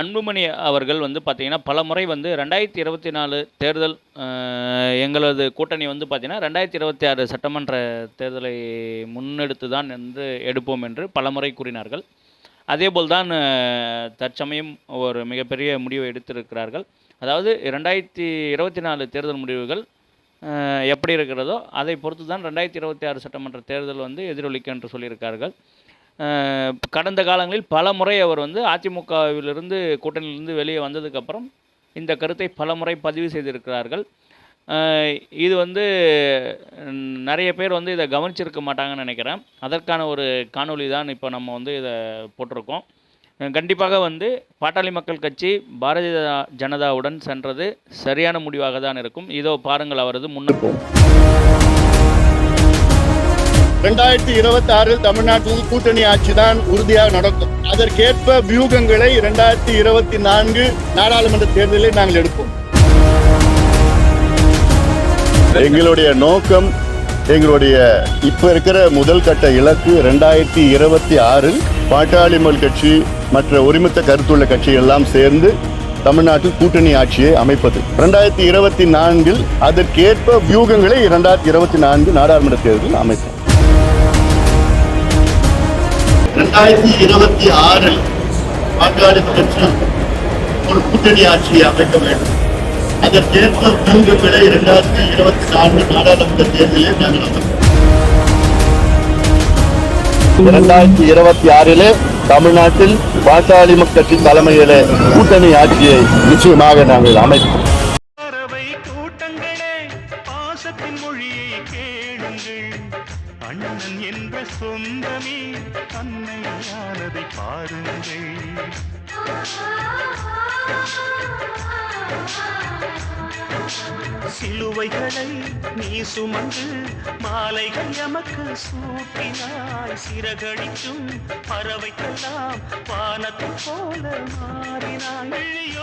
அன்புமணி அவர்கள் வந்து பார்த்தீங்கன்னா, பலமுறை வந்து 2024 தேர்தல் எங்களது கூட்டணி வந்து பார்த்தீங்கன்னா, 2026 சட்டமன்ற தேர்தலை முன்னெடுத்து தான் வந்து எடுப்போம் என்று பலமுறை கூறினார்கள். அதேபோல் தான் தற்சமயம் ஒரு மிகப்பெரிய முடிவை எடுத்திருக்கிறார்கள். அதாவது 2024 தேர்தல் முடிவுகள் எப்படி இருக்கிறதோ, அதை பொறுத்து தான் 2026 சட்டமன்ற தேர்தல் வந்து எதிரொலிக்கும் என்று சொல்லியிருக்கார்கள். கடந்த காலங்களில் பல முறை அவர் வந்து அதிமுகவிலிருந்து கூட்டணியிலிருந்து வெளியே வந்ததுக்கப்புறம் இந்த கருத்தை பல முறை பதிவு செய்திருக்கிறார்கள். இது வந்து நிறைய பேர் வந்து இதை கவனிச்சிருக்க மாட்டாங்கன்னு நினைக்கிறேன். அதற்கான ஒரு காணொளி தான் இப்போ நம்ம வந்து இதை போட்டிருக்கோம். கண்டிப்பாக வந்து பாட்டாளி மக்கள் கட்சி பாரதிய ஜனதாவுடன் சென்றது சரியான முடிவாக தான் இருக்கும். இதோ பாருங்கள் அவரது முன்னெடுப்போம். 2026 தமிழ்நாட்டில் கூட்டணி ஆட்சி தான் உறுதியாக நடக்கும். அதற்கேற்ப வியூகங்களை 2024 நாடாளுமன்ற தேர்தலில் நாங்கள் எடுப்போம். எங்களுடைய நோக்கம், எங்களுடைய இப்ப இருக்கிற முதல் கட்ட இலக்கு 2026 பாட்டாளி மக்கள் கட்சி மற்ற ஒருமித்த கருத்துள்ள கட்சிகள் எல்லாம் சேர்ந்து தமிழ்நாட்டில் கூட்டணி ஆட்சியை அமைப்பது. 2024 அதற்கேற்ப வியூகங்களை 2024 நாடாளுமன்ற தேர்தலில் அமைப்போம். 2026 பாட்டாளி கட்சி ஒரு கூட்டணி ஆட்சியை அமைக்க வேண்டும். அதற்கேற்ப வியூகங்களை 2024 நாடாளுமன்ற தேர்தலில் நாங்கள் அமைப்போம். 2026 தமிழ்நாட்டில் பாட்டாளி மக்கள் கட்சி தலைமையில கூட்டணி ஆட்சியை நிச்சயமாக நாங்கள் அமைப்போம். அண்ணன் என்ற சொந்தமே அன்னையானதை பாருங்கள். சிலுவைகளை நீ சுமந்து மாலைகள் எமக்கு சூட்டினாய். சிறகடிக்கும் பறவைக்கெல்லாம் வானத்தை போல மாறினாய்.